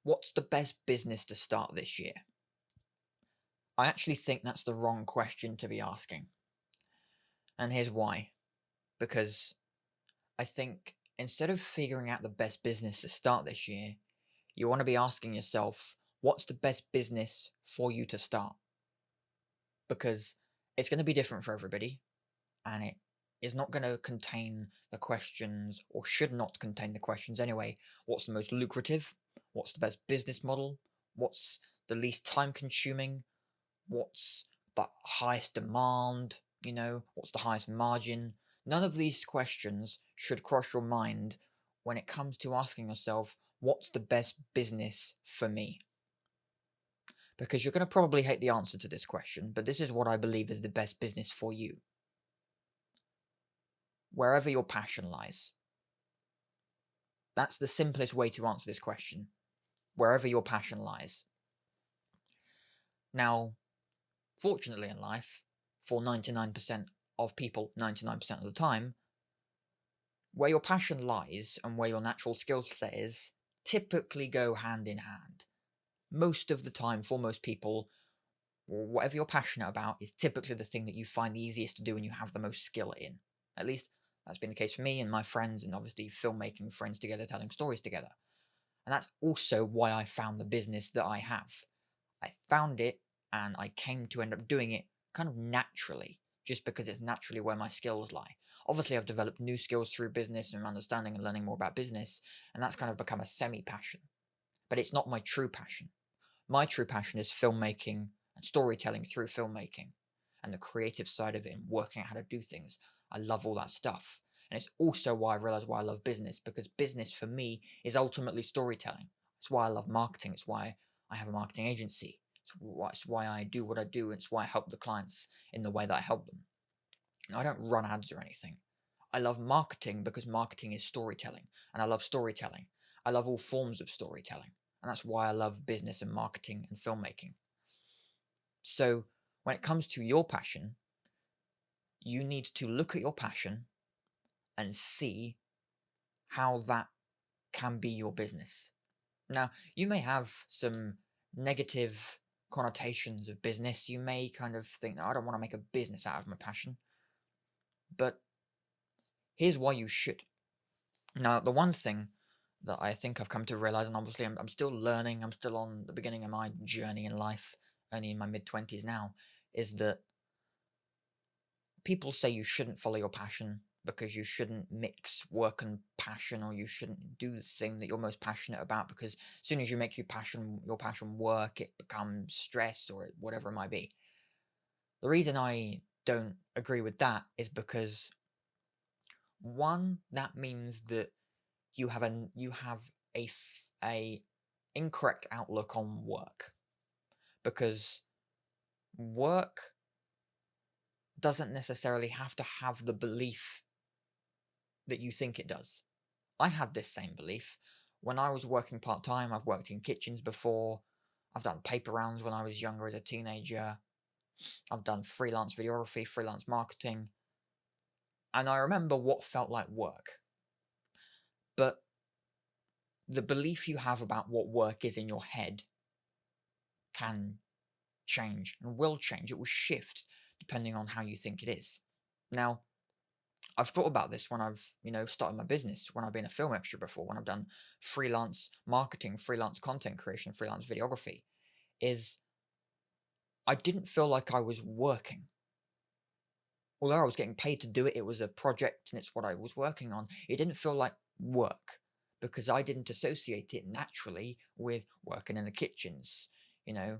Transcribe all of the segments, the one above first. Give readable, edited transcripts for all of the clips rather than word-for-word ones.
What's the best business to start this year? I actually think that's the wrong question to be asking. And here's why. Because I think instead of figuring out the best business to start this year, you want to be asking yourself, what's the best business for you to start? Because it's going to be different for everybody, and it is not going to contain the questions, or should not contain the questions anyway. What's the most lucrative? What's the best business model? What's the least time consuming? What's the highest demand? What's the highest margin? None of these questions should cross your mind when it comes to asking yourself, what's the best business for me? Because you're going to probably hate the answer to this question, but this is what I believe is the best business for you. Wherever your passion lies. That's the simplest way to answer this question. Wherever your passion lies. Now, fortunately in life, for 99% of people, 99% of the time, where your passion lies and where your natural skill set is typically go hand in hand. Most of the time, for most people, whatever you're passionate about is typically the thing that you find the easiest to do and you have the most skill in. At least that's been the case for me and my friends, and obviously filmmaking friends together, telling stories together. And that's also why I found the business that I have. I found it and I came to end up doing it kind of naturally, just because it's naturally where my skills lie. Obviously, I've developed new skills through business and understanding and learning more about business, and that's kind of become a semi passion. But it's not my true passion. My true passion is filmmaking and storytelling through filmmaking and the creative side of it and working out how to do things. I love all that stuff. And it's also why I realize why I love business, because business for me is ultimately storytelling. It's why I love marketing. It's why I have a marketing agency. It's why I do what I do. It's why I help the clients in the way that I help them. I don't run ads or anything. I love marketing because marketing is storytelling, and I love storytelling. I love all forms of storytelling, and that's why I love business and marketing and filmmaking. So, when it comes to your passion, you need to look at your passion and see how that can be your business. Now, you may have some negative connotations of business. You may kind of think, I don't want to make a business out of my passion. But here's why you should. Now, the one thing that I think I've come to realize, and obviously I'm still learning, I'm still on the beginning of my journey in life, only in my mid 20s now, is that people say you shouldn't follow your passion because you shouldn't mix work and passion, or you shouldn't do the thing that you're most passionate about, because as soon as you make your passion work, it becomes stress or whatever it might be. The reason I don't agree with that is because, one, that means that you have a incorrect outlook on work, because work doesn't necessarily have to have the belief that you think it does. I had this same belief when I was working part time. I've worked in kitchens before. I've done paper rounds when I was younger as a teenager. I've done freelance videography, freelance marketing, and I remember what felt like work. But the belief you have about what work is in your head can change and will change. It will shift depending on how you think it is. Now, I've thought about this when I've, started my business, when I've been a film extra before, when I've done freelance marketing, freelance content creation, freelance videography, is I didn't feel like I was working. Although I was getting paid to do it, it was a project and it's what I was working on. It didn't feel like work because I didn't associate it naturally with working in the kitchens, you know,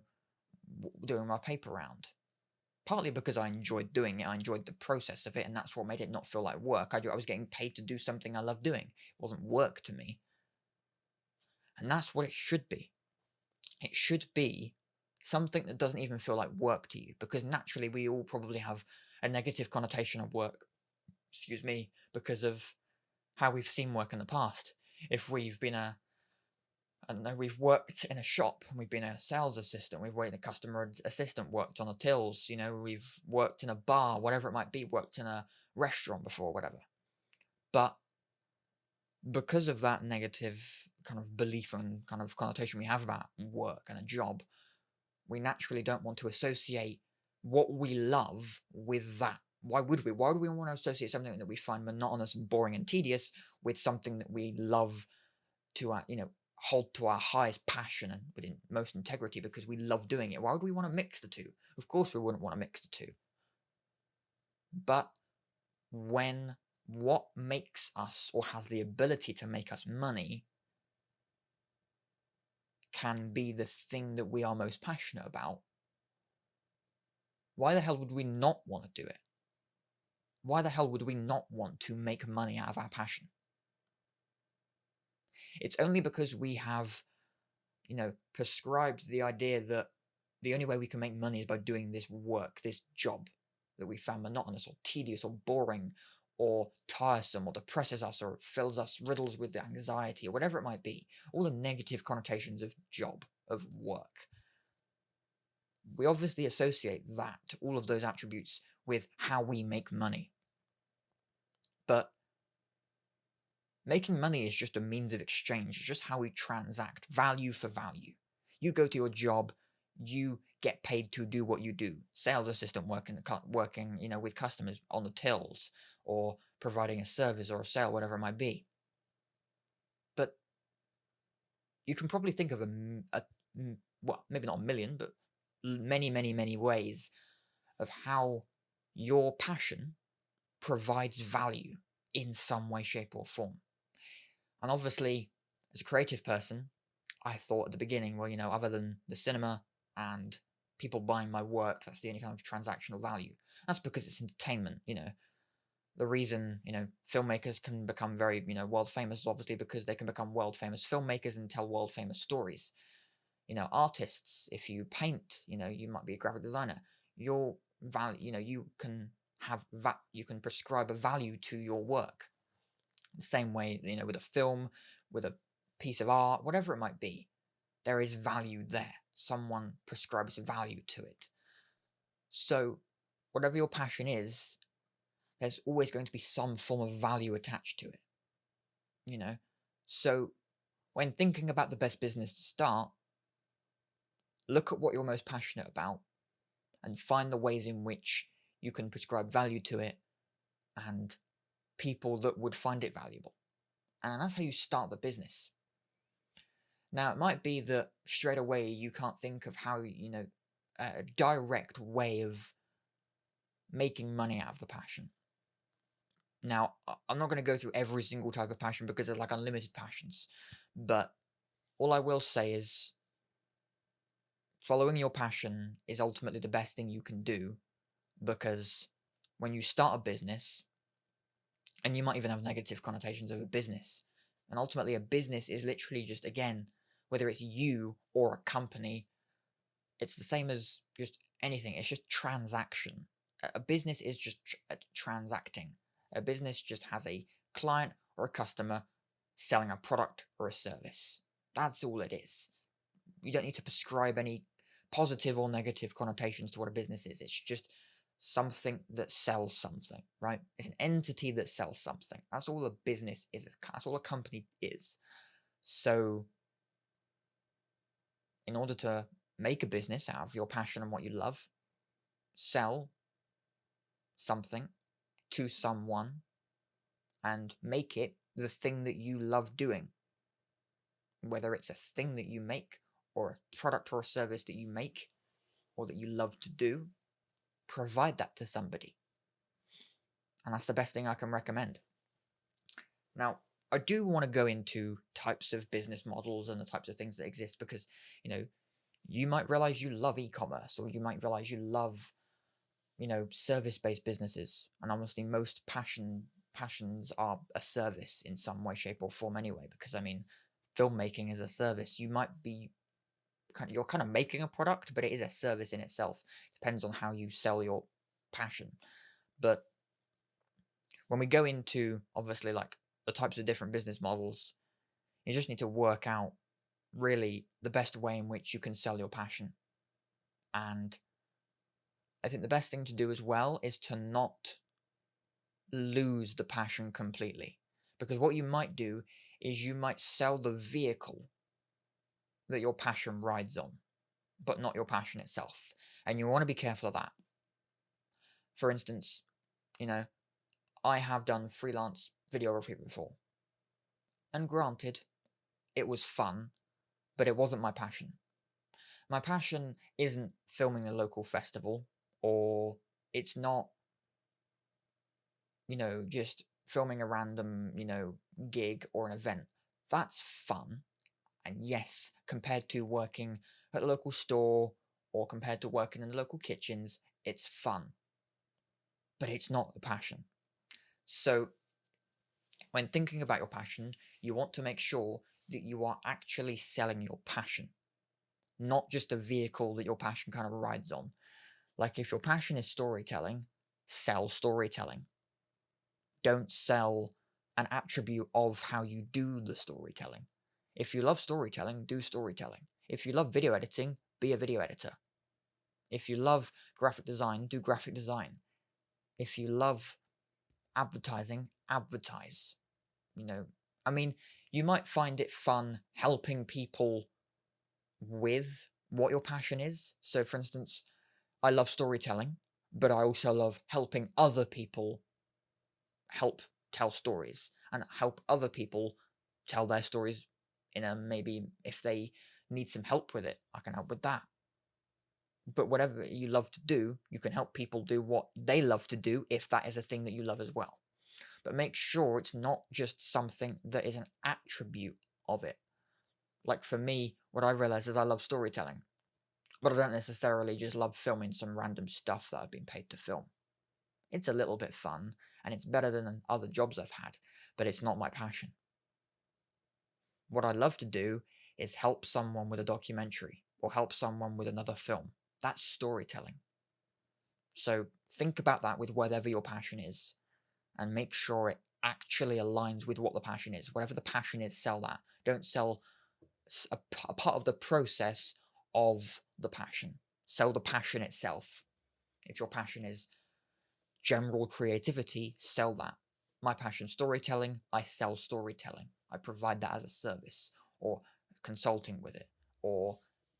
doing my paper round. Partly because I enjoyed doing it, I enjoyed the process of it, and that's what made it not feel like work. I was getting paid to do something I love doing. It wasn't work to me. And that's what it should be. It should be something that doesn't even feel like work to you, because naturally we all probably have a negative connotation of work, excuse me, because of how we've seen work in the past. If we've been I don't know, we've worked in a shop and we've been a sales assistant, we've worked a customer assistant, worked on the tills, we've worked in a bar, whatever it might be, worked in a restaurant before, whatever. But because of that negative kind of belief and kind of connotation we have about work and a job, we naturally don't want to associate what we love with that. Why would we? Why do we want to associate something that we find monotonous and boring and tedious with something that we love to, hold to our highest passion and with most integrity because we love doing it? Why would we want to mix the two? Of course, we wouldn't want to mix the two. But when what makes us or has the ability to make us money can be the thing that we are most passionate about, why the hell would we not want to do it? Why the hell would we not want to make money out of our passion? It's only because we have, prescribed the idea that the only way we can make money is by doing this work, this job that we found monotonous or tedious or boring or tiresome or depresses us or fills us riddles with anxiety or whatever it might be. All the negative connotations of job, of work. We obviously associate that, all of those attributes, with how we make money. But making money is just a means of exchange. It's just how we transact value for value. You go to your job, you get paid to do what you do. Sales assistant working, with customers on the tills or providing a service or a sale, whatever it might be. But you can probably think of well, maybe not a million, but many, many, many ways of how your passion provides value in some way, shape, or form. And obviously, as a creative person, I thought at the beginning, well, other than the cinema and people buying my work, that's the only kind of transactional value. That's because it's entertainment, The reason, filmmakers can become very, world famous is obviously because they can become world famous filmmakers and tell world famous stories. Artists, if you paint, you might be a graphic designer. Your value, you can you can prescribe a value to your work. The same way, with a film, with a piece of art, whatever it might be, there is value there. Someone prescribes value to it. So, whatever your passion is, there's always going to be some form of value attached to it. So, when thinking about the best business to start, look at what you're most passionate about and find the ways in which you can prescribe value to it and people that would find it valuable. And that's how you start the business. Now, it might be that straight away you can't think of how, a direct way of making money out of the passion. Now, I'm not going to go through every single type of passion because there's like unlimited passions. But all I will say is following your passion is ultimately the best thing you can do, because when you start a business, and you might even have negative connotations of a business, and ultimately a business is literally just, again, whether it's you or a company, it's the same as just anything. It's just transaction. A business is just transacting. A business just has a client or a customer selling a product or a service. That's all it is. You don't need to prescribe any positive or negative connotations to what a business is. It's just something that sells something, right? It's an entity that sells something. That's all a business is. That's all a company is. So, in order to make a business out of your passion and what you love, sell something to someone and make it the thing that you love doing. Whether it's a thing that you make or a product or a service that you make or that you love to do, provide that to somebody. And that's the best thing I can recommend. Now, I do want to go into types of business models and the types of things that exist because, you might realize you love e-commerce, or you might realize you love, service-based businesses. And honestly, most passions are a service in some way, shape, or form anyway, because, filmmaking is a service. You're kind of making a product, but it is a service in itself. Depends on how you sell your passion. But when we go into, obviously, like the types of different business models, you just need to work out really the best way in which you can sell your passion. And I think the best thing to do as well is to not lose the passion completely. Because what you might do is you might sell the vehicle that your passion rides on, but not your passion itself. And you want to be careful of that. For instance, I have done freelance videography before. And granted, it was fun, but it wasn't my passion. My passion isn't filming a local festival, or it's not, just filming a random, gig or an event. That's fun. And yes, compared to working at a local store or compared to working in the local kitchens, it's fun. But it's not the passion. So when thinking about your passion, you want to make sure that you are actually selling your passion, not just a vehicle that your passion kind of rides on. Like if your passion is storytelling, sell storytelling. Don't sell an attribute of how you do the storytelling. If you love storytelling, do storytelling. If you love video editing, be a video editor. If you love graphic design, do graphic design. If you love advertising, advertise. You might find it fun helping people with what your passion is. So, for instance, I love storytelling, but I also love helping other people help tell stories and help other people tell their stories maybe if they need some help with it, I can help with that. But whatever you love to do, you can help people do what they love to do if that is a thing that you love as well. But make sure it's not just something that is an attribute of it. Like for me, what I realize is I love storytelling, but I don't necessarily just love filming some random stuff that I've been paid to film. It's a little bit fun, and it's better than other jobs I've had, but it's not my passion. What I love to do is help someone with a documentary or help someone with another film. That's storytelling. So think about that with whatever your passion is and make sure it actually aligns with what the passion is. Whatever the passion is, sell that. Don't sell a part of the process of the passion. Sell the passion itself. If your passion is general creativity, sell that. My passion, storytelling, I sell storytelling. I provide that as a service or consulting with it or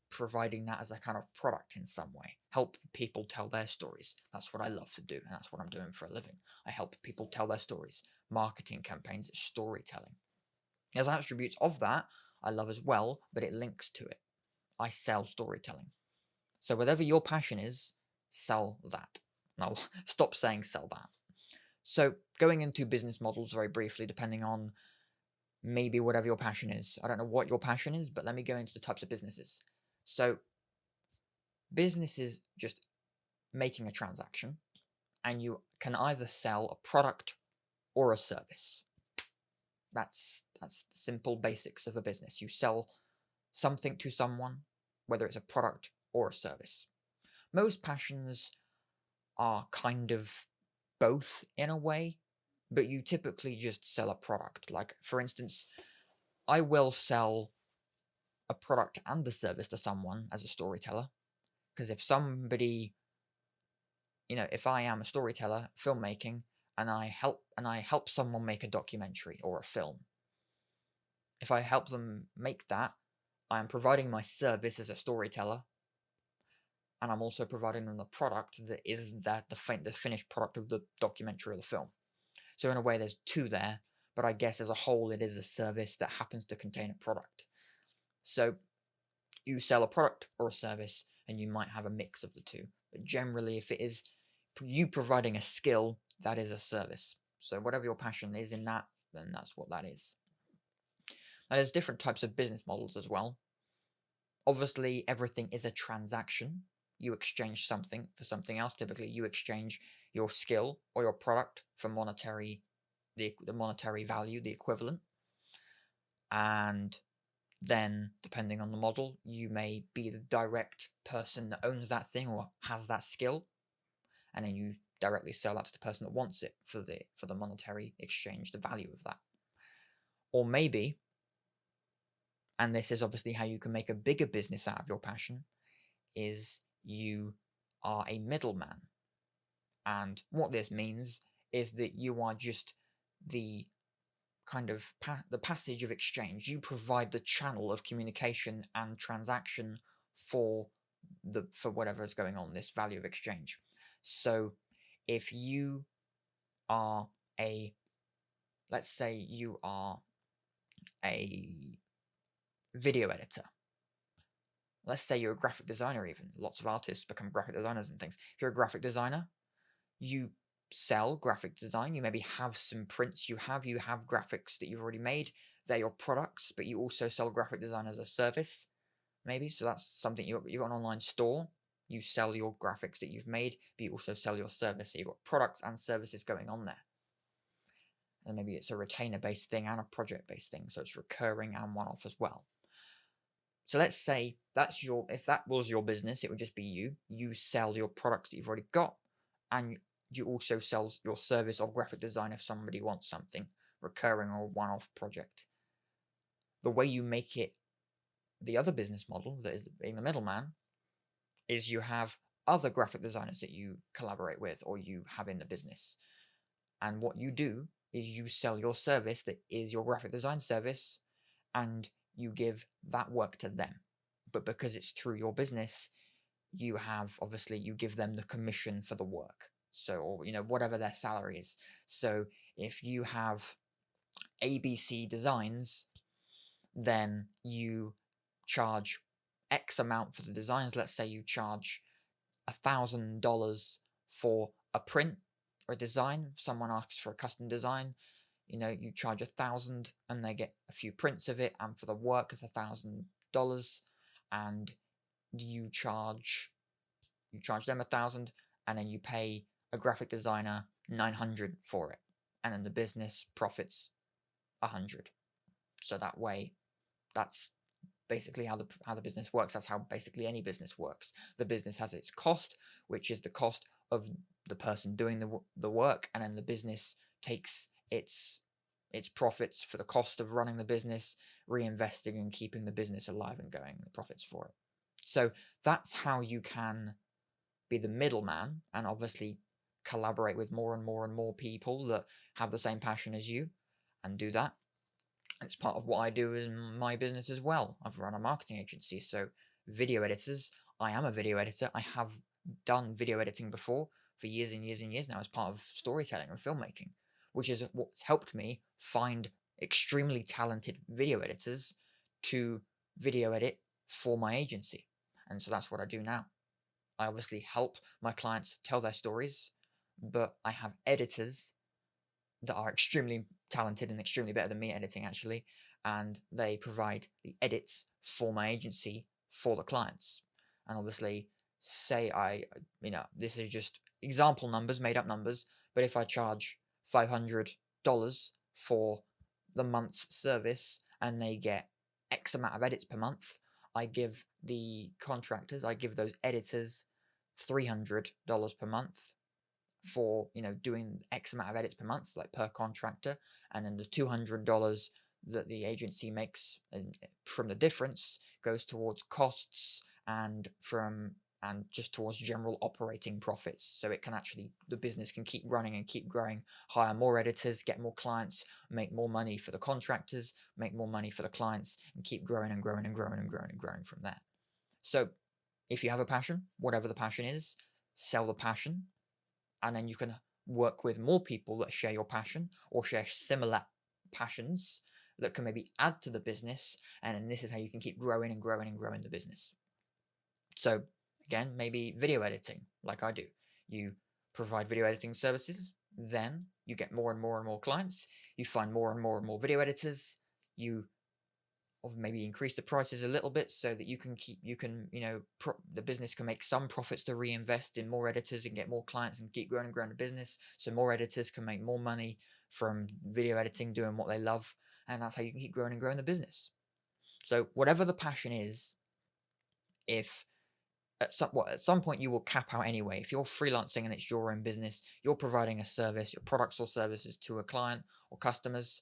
providing that as a kind of product in some way. Help people tell their stories. That's what I love to do, and that's what I'm doing for a living. I help people tell their stories. Marketing campaigns, storytelling. There's attributes of that I love as well, but it links to it. I sell storytelling. So whatever your passion is, sell that. Now, stop saying sell that. So going into business models very briefly, depending on maybe whatever your passion is. I don't know what your passion is, but let me go into the types of businesses. So business is just making a transaction, and you can either sell a product or a service. That's the simple basics of a business. You sell something to someone, whether it's a product or a service. Most passions are kind of both in a way, but you typically just sell a product. Like, for instance, I will sell a product and the service to someone as a storyteller, because if somebody, if I am a storyteller, filmmaking, and I help someone make a documentary or a film, if I help them make that, I am providing my service as a storyteller, and I'm also providing them the product that is the finished product of the documentary or the film. So in a way, there's two there, but I guess as a whole, it is a service that happens to contain a product. So you sell a product or a service, and you might have a mix of the two. But generally, if it is you providing a skill, that is a service. So whatever your passion is in that, then that's what that is. Now, there's different types of business models as well. Obviously, everything is a transaction. You exchange something for something else. Typically, you exchange your skill or your product for the monetary value, the equivalent. And then, depending on the model, you may be the direct person that owns that thing or has that skill, and then you directly sell that to the person that wants it for the monetary exchange, the value of that. Or maybe, and this is obviously how you can make a bigger business out of your passion, is you are a middleman. And what this means is that you are just the kind of the passage of exchange. You provide the channel of communication and transaction for whatever is going on, this value of exchange. So if you are let's say you are a video editor. Let's say you're a graphic designer even. Lots of artists become graphic designers and things. If you're a graphic designer, you sell graphic design. You maybe have some prints. You have graphics that you've already made. They're your products, but you also sell graphic design as a service, maybe. So that's something you've got an online store. You sell your graphics that you've made, but you also sell your service. So you've got products and services going on there. And maybe it's a retainer-based thing and a project-based thing, so it's recurring and one-off as well. So let's say if that was your business, it would just be you sell your products that you've already got, and you also sell your service of graphic design if somebody wants something recurring or one-off project. The way you make it, the other business model, that is being the middleman, is you have other graphic designers that you collaborate with or you have in the business. And what you do is you sell your service that is your graphic design service, and you give that work to them. But because it's through your business, you give them the commission for the work. So, or whatever their salary is. So if you have ABC Designs, then you charge X amount for the designs. Let's say you charge $1,000 for a print or a design. If someone asks for a custom design, you charge $1,000 and they get a few prints of it, and for the work it's $1,000, and you charge them $1,000, and then you pay a graphic designer $900 for it, and then the business profits $100. So that way, that's basically how the business works. That's how basically any business works. The business has its cost, which is the cost of the person doing the work, and then the business takes its profits for the cost of running the business, reinvesting and keeping the business alive and going, the profits for it. So that's how you can be the middleman and obviously collaborate with more and more and more people that have the same passion as you and do that. It's part of what I do in my business as well. I've run a marketing agency, so video editors. I am a video editor. I have done video editing before for years and years and years now as part of storytelling and filmmaking, which is what's helped me find extremely talented video editors to video edit for my agency. And so that's what I do now. I obviously help my clients tell their stories, but I have editors that are extremely talented and extremely better than me editing, actually, and they provide the edits for my agency for the clients. And obviously, say this is just example numbers, made up numbers, but if I charge $500 for the month's service and they get X amount of edits per month, I give those editors $300 per month for doing X amount of edits per month, like per contractor, and then the $200 that the agency makes from the difference goes towards costs and just towards general operating profits. So the business can keep running and keep growing, hire more editors, get more clients, make more money for the contractors, make more money for the clients, and keep growing and growing and growing and growing and growing from there. So if you have a passion, whatever the passion is, sell the passion, and then you can work with more people that share your passion or share similar passions that can maybe add to the business, and then this is how you can keep growing and growing and growing the business. So again, maybe video editing, like I do. You provide video editing services, then you get more and more and more clients, you find more and more and more video editors, you maybe increase the prices a little bit so that the business can make some profits to reinvest in more editors and get more clients and keep growing and growing the business, so more editors can make more money from video editing, doing what they love, and that's how you can keep growing and growing the business. So whatever the passion is, if at some point you will cap out anyway. If you're freelancing and it's your own business, you're providing a service, your products or services to a client or customers,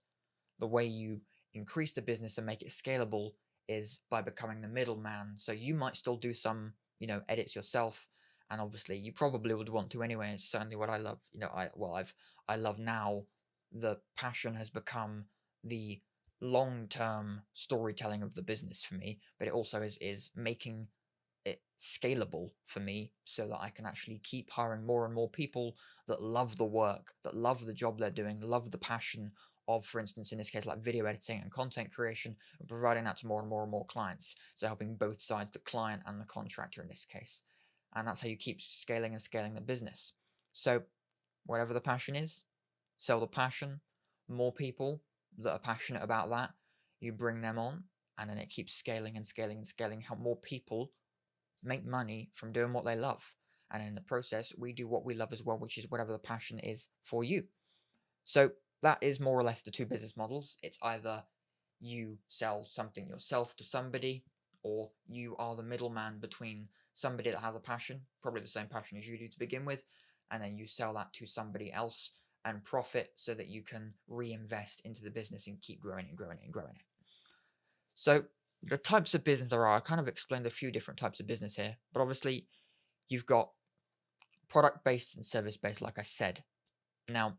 the way you increase the business and make it scalable is by becoming the middleman. So you might still do some, edits yourself, and obviously you probably would want to anyway. It's certainly what I love. I love now. The passion has become the long-term storytelling of the business for me, but it also is making it scalable for me so that I can actually keep hiring more and more people that love the work, that love the job they're doing, love the passion of, for instance, in this case, like video editing and content creation, and providing that to more and more and more clients. So helping both sides, the client and the contractor in this case. And that's how you keep scaling and scaling the business. So whatever the passion is, sell the passion, more people that are passionate about that, you bring them on, and then it keeps scaling and scaling and scaling, help more people make money from doing what they love. And in the process, we do what we love as well, which is whatever the passion is for you. So that is more or less the two business models. It's either you sell something yourself to somebody, or you are the middleman between somebody that has a passion, probably the same passion as you do to begin with, and then you sell that to somebody else and profit so that you can reinvest into the business and keep growing and growing it and growing it. So the types of business there are, I kind of explained a few different types of business here, but obviously you've got product-based and service-based, like I said. Now,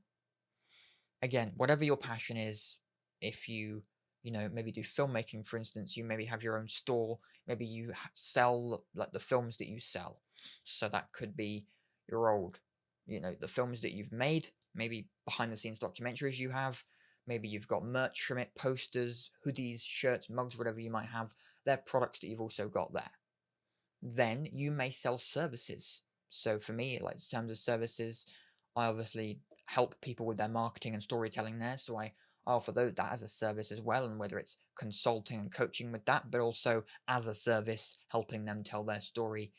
again, whatever your passion is, if you know, maybe do filmmaking, for instance, you maybe have your own store, maybe you sell like the films that you sell. So that could be your old, you know, the films that you've made, maybe behind the scenes documentaries you have, maybe you've got merch from it, posters, hoodies, shirts, mugs, whatever you might have. They're products that you've also got there. Then you may sell services. So for me, like in terms of services, I obviously help people with their marketing and storytelling there. So I offer that as a service as well, and whether it's consulting and coaching with that, but also as a service, helping them tell their story,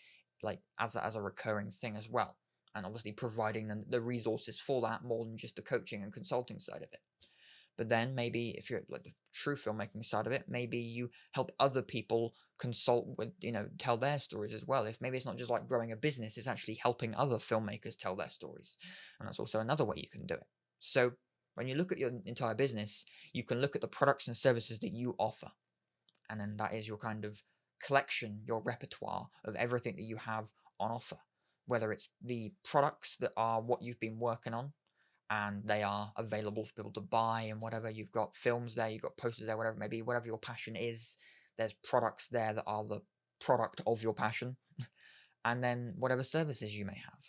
like as a recurring thing as well. And obviously providing them the resources for that more than just the coaching and consulting side of it. But then maybe if you're like the true filmmaking side of it, maybe you help other people consult with, you know, tell their stories as well. If maybe it's not just like growing a business, it's actually helping other filmmakers tell their stories. And that's also another way you can do it. So when you look at your entire business, you can look at the products and services that you offer. And then that is your kind of collection, your repertoire of everything that you have on offer. Whether it's the products that are what you've been working on, and they are available for people to buy and whatever. You've got films there, you've got posters there, whatever it may be, whatever your passion is. There's products there that are the product of your passion, and then whatever services you may have.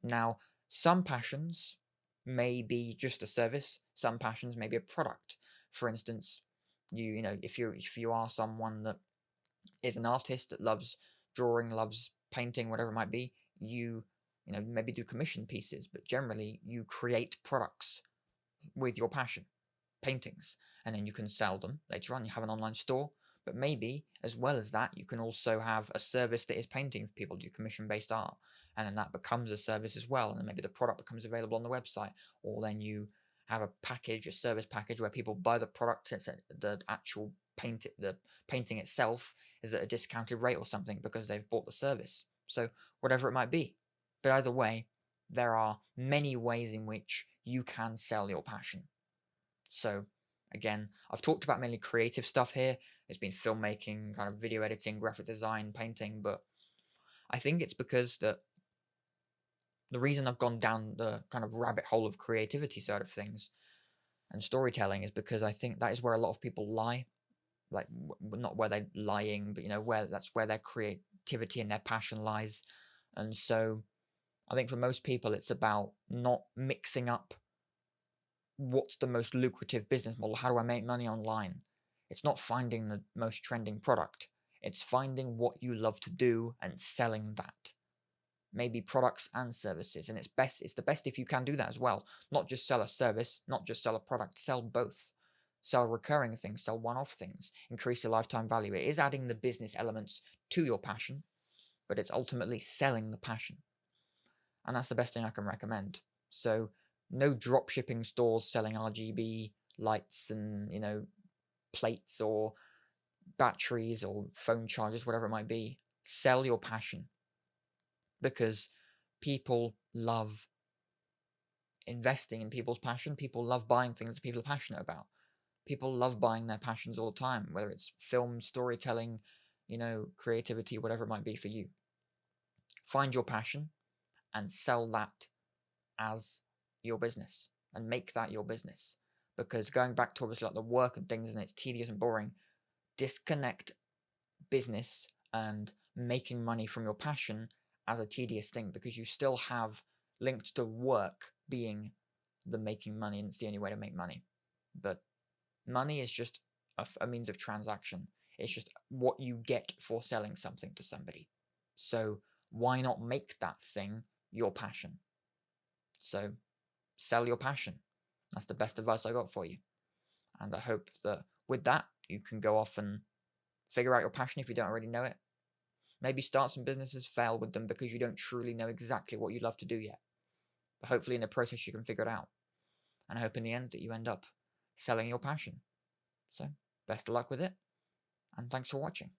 Now, some passions may be just a service, some passions may be a product. For instance, you know, if you are someone that is an artist that loves drawing, loves painting, whatever it might be, you know, maybe do commission pieces, but generally you create products with your passion, paintings, and then you can sell them later on. You have an online store, but maybe as well as that, you can also have a service that is painting for people, do commission-based art, and then that becomes a service as well, and then maybe the product becomes available on the website, or then you have a package, a service package where people buy the product, it's the actual the painting itself is at a discounted rate or something because they've bought the service. So whatever it might be. But either way, there are many ways in which you can sell your passion. So again, I've talked about mainly creative stuff here. It's been filmmaking, kind of video editing, graphic design, painting, but I think it's because the reason I've gone down the kind of rabbit hole of creativity side of things and storytelling is because I think that is where a lot of people lie. Like not where they're lying, but you know, that's where their creativity and their passion lies. And so I think for most people, it's about not mixing up what's the most lucrative business model. How do I make money online? It's not finding the most trending product. It's finding what you love to do and selling that. Maybe products and services. And it's the best if you can do that as well. Not just sell a service, not just sell a product, sell both. Sell recurring things, sell one-off things, increase your lifetime value. It is adding the business elements to your passion, but it's ultimately selling the passion. And that's the best thing I can recommend. So no drop shipping stores selling RGB lights and, you know, plates or batteries or phone chargers, whatever it might be. Sell your passion because people love investing in people's passion. People love buying things that people are passionate about. People love buying their passions all the time, whether it's film, storytelling, you know, creativity, whatever it might be for you. Find your passion and sell that as your business and make that your business. Because going back to obviously like the work and things and it's tedious and boring, disconnect business and making money from your passion as a tedious thing, because you still have linked to work being the making money, and it's the only way to make money. But money is just a means of transaction. It's just what you get for selling something to somebody. So why not make that thing your passion? So sell your passion. That's the best advice I got for you. And I hope that with that, you can go off and figure out your passion if you don't already know it. Maybe start some businesses, fail with them because you don't truly know exactly what you'd love to do yet. But hopefully in the process you can figure it out. And I hope in the end that you end up selling your passion. So, best of luck with it, and thanks for watching.